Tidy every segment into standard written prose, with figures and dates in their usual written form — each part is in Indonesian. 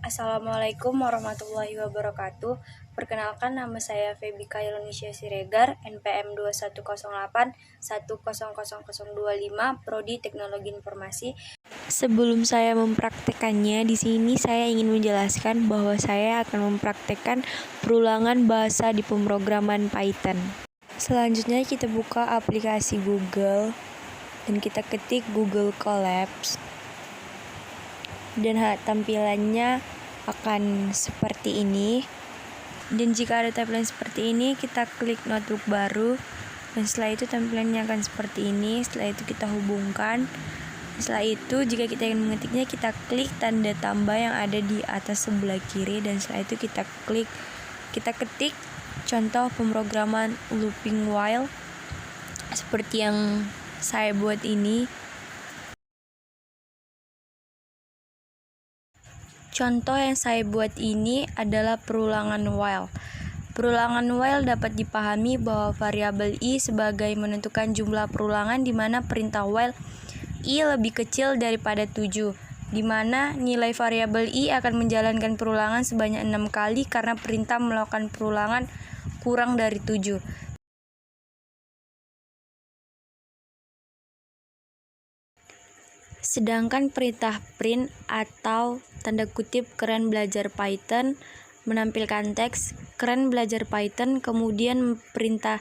Assalamualaikum warahmatullahi wabarakatuh. Perkenalkan, nama saya Febika Yolonisya Siregar, NPM 2108100025, Prodi Teknologi Informasi. Sebelum saya mempraktekannya, di sini saya ingin menjelaskan bahwa saya akan mempraktekkan perulangan bahasa di pemrograman Python. Selanjutnya kita buka aplikasi Google dan kita ketik Google Colabs. Dan tampilannya akan seperti ini. Dan jika ada tampilan seperti ini, kita klik notebook baru, dan setelah itu tampilannya akan seperti ini. Setelah itu kita hubungkan. Setelah itu jika kita ingin mengetiknya, kita klik tanda tambah yang ada di atas sebelah kiri, dan setelah itu kita ketik contoh pemrograman looping while seperti yang saya buat ini. Contoh yang saya buat ini adalah perulangan while. Perulangan while dapat dipahami bahwa variabel i sebagai menentukan jumlah perulangan di mana perintah while i lebih kecil daripada 7, di mana nilai variabel i akan menjalankan perulangan sebanyak 6 kali karena perintah melakukan perulangan kurang dari 7. Sedangkan perintah print atau tanda kutip keren belajar Python menampilkan teks keren belajar Python, kemudian perintah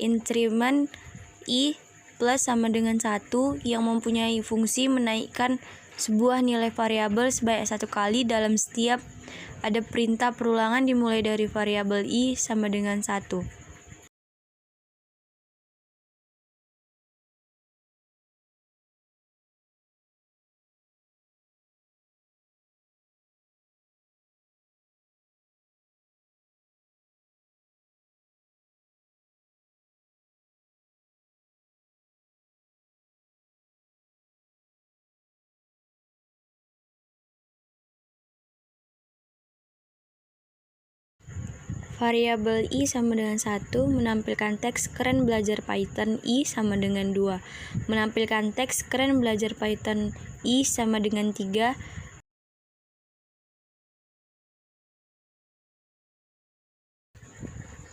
increment i plus sama dengan 1 yang mempunyai fungsi menaikkan sebuah nilai variabel sebanyak 1 kali dalam setiap ada perintah perulangan dimulai dari variabel i sama dengan 1. Variabel i sama dengan 1 menampilkan teks keren belajar Python i sama dengan 2, menampilkan teks keren belajar Python i sama dengan 3,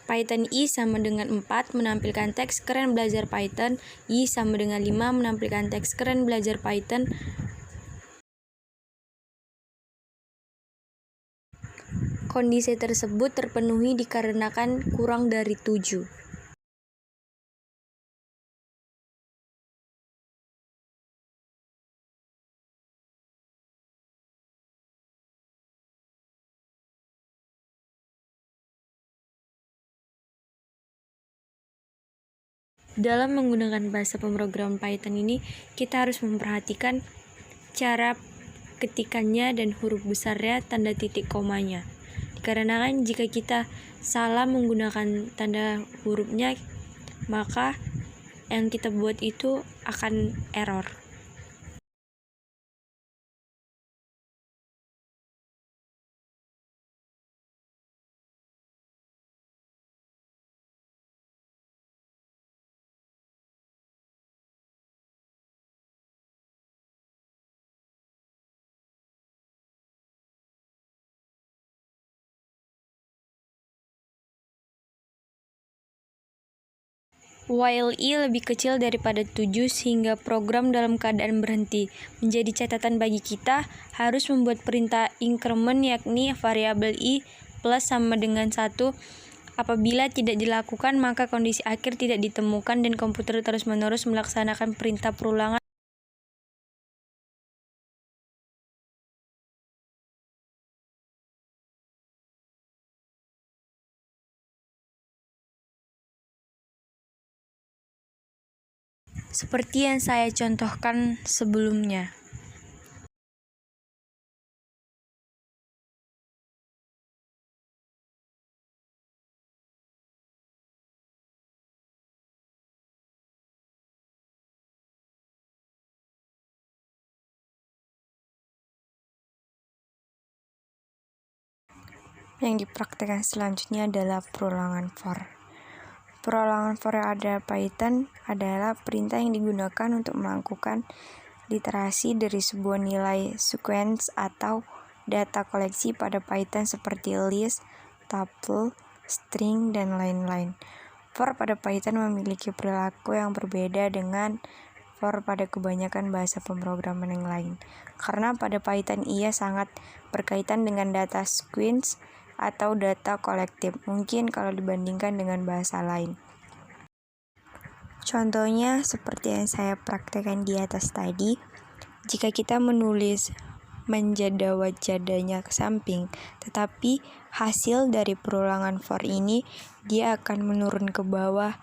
Python i sama dengan 4 menampilkan teks keren belajar Python i sama dengan 5, menampilkan teks keren belajar Python. Kondisi tersebut terpenuhi dikarenakan kurang dari 7. Dalam menggunakan bahasa pemrograman Python ini, kita harus memperhatikan cara ketikannya dan huruf besarnya, tanda titik komanya. Dikarenakan jika kita salah menggunakan tanda hurufnya, maka yang kita buat itu akan error. While i lebih kecil daripada 7 sehingga program dalam keadaan berhenti. Menjadi catatan bagi kita, harus membuat perintah increment yakni variabel i plus sama dengan 1. Apabila tidak dilakukan, maka kondisi akhir tidak ditemukan dan komputer terus-menerus melaksanakan perintah perulangan. Seperti yang saya contohkan sebelumnya. Yang dipraktekkan selanjutnya adalah perulangan for. Perulangan for yang ada Python adalah perintah yang digunakan untuk melakukan literasi dari sebuah nilai sequence atau data koleksi pada Python seperti list, tuple, string, dan lain-lain. For pada Python memiliki perilaku yang berbeda dengan for pada kebanyakan bahasa pemrograman yang lain. Karena pada Python ia sangat berkaitan dengan data sequence atau data kolektif, mungkin kalau dibandingkan dengan bahasa lain. Contohnya seperti yang saya praktekkan di atas tadi, jika kita menulis menjada-wajadanya ke samping, tetapi hasil dari perulangan for ini dia akan menurun ke bawah.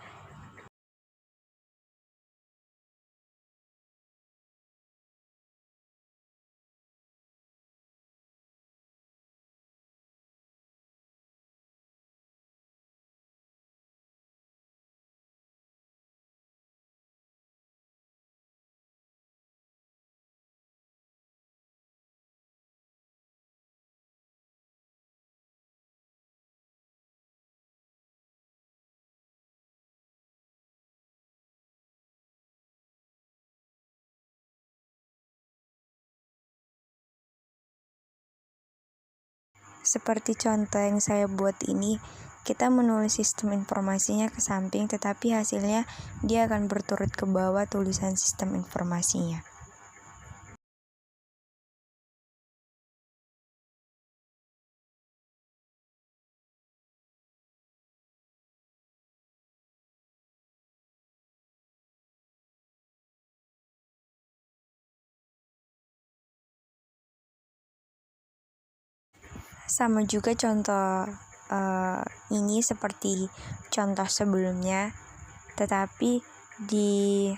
Seperti contoh yang saya buat ini, kita menulis sistem informasinya ke samping, tetapi hasilnya dia akan berturut ke bawah tulisan sistem informasinya. Sama juga contoh ini seperti contoh sebelumnya, tetapi di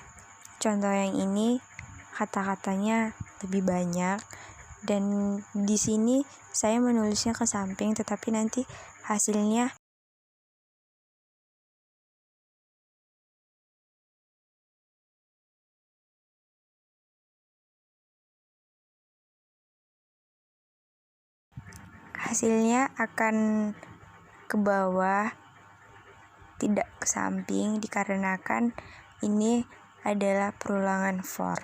contoh yang ini kata-katanya lebih banyak, dan di sini saya menulisnya ke samping, tetapi nanti hasilnya akan ke bawah, tidak ke samping, dikarenakan ini adalah perulangan for.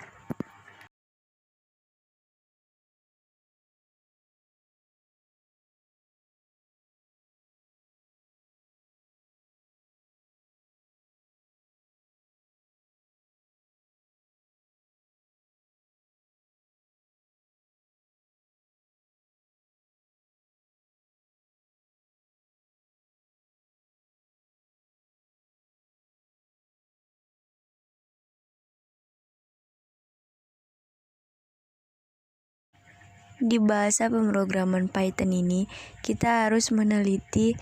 Di bahasa pemrograman Python ini, kita harus meneliti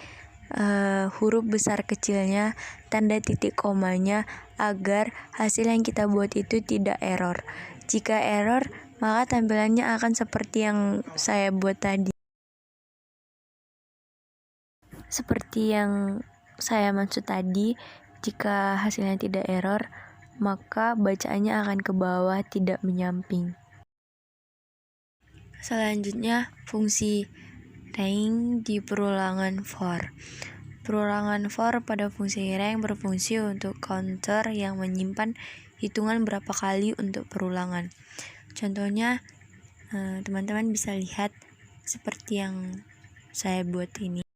huruf besar kecilnya, tanda titik komanya, agar hasil yang kita buat itu tidak error. Jika error, maka tampilannya akan seperti yang saya buat tadi. Seperti yang saya maksud tadi, jika hasilnya tidak error, maka bacaannya akan ke bawah, tidak menyamping. Selanjutnya, fungsi rank di perulangan for. Perulangan for pada fungsi rank berfungsi untuk counter yang menyimpan hitungan berapa kali untuk perulangan. Contohnya, teman-teman bisa lihat seperti yang saya buat ini.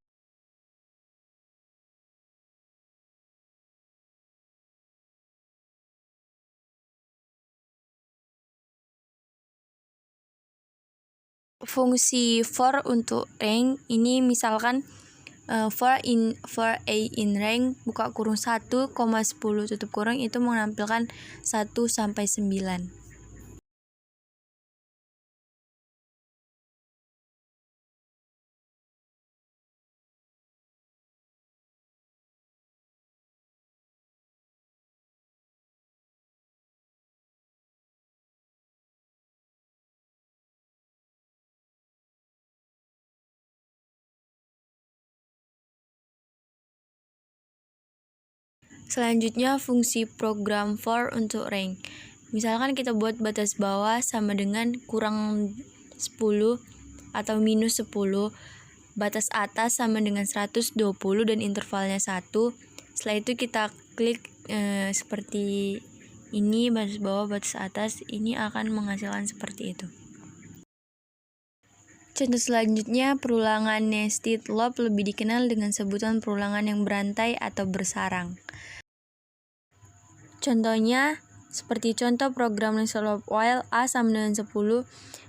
Fungsi for untuk rank ini misalkan for a in rank buka kurung 1, 10 tutup kurung itu menampilkan 1 sampai 9. Selanjutnya, fungsi program for untuk rank. Misalkan kita buat batas bawah sama dengan kurang 10 atau minus 10, batas atas sama dengan 120 dan intervalnya 1. Setelah itu kita klik seperti ini, batas bawah, batas atas, ini akan menghasilkan seperti itu. Contoh selanjutnya, perulangan nested loop lebih dikenal dengan sebutan perulangan yang berantai atau bersarang. Contohnya, seperti contoh program nested loop while A sama dengan 10,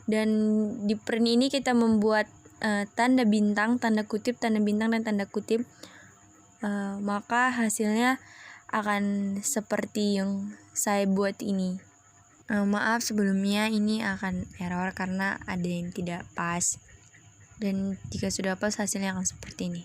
dan di print ini kita membuat tanda bintang, tanda kutip, tanda bintang, dan tanda kutip, maka hasilnya akan seperti yang saya buat ini. Maaf sebelumnya, ini akan error karena ada yang tidak pas, dan jika sudah pas hasilnya akan seperti ini.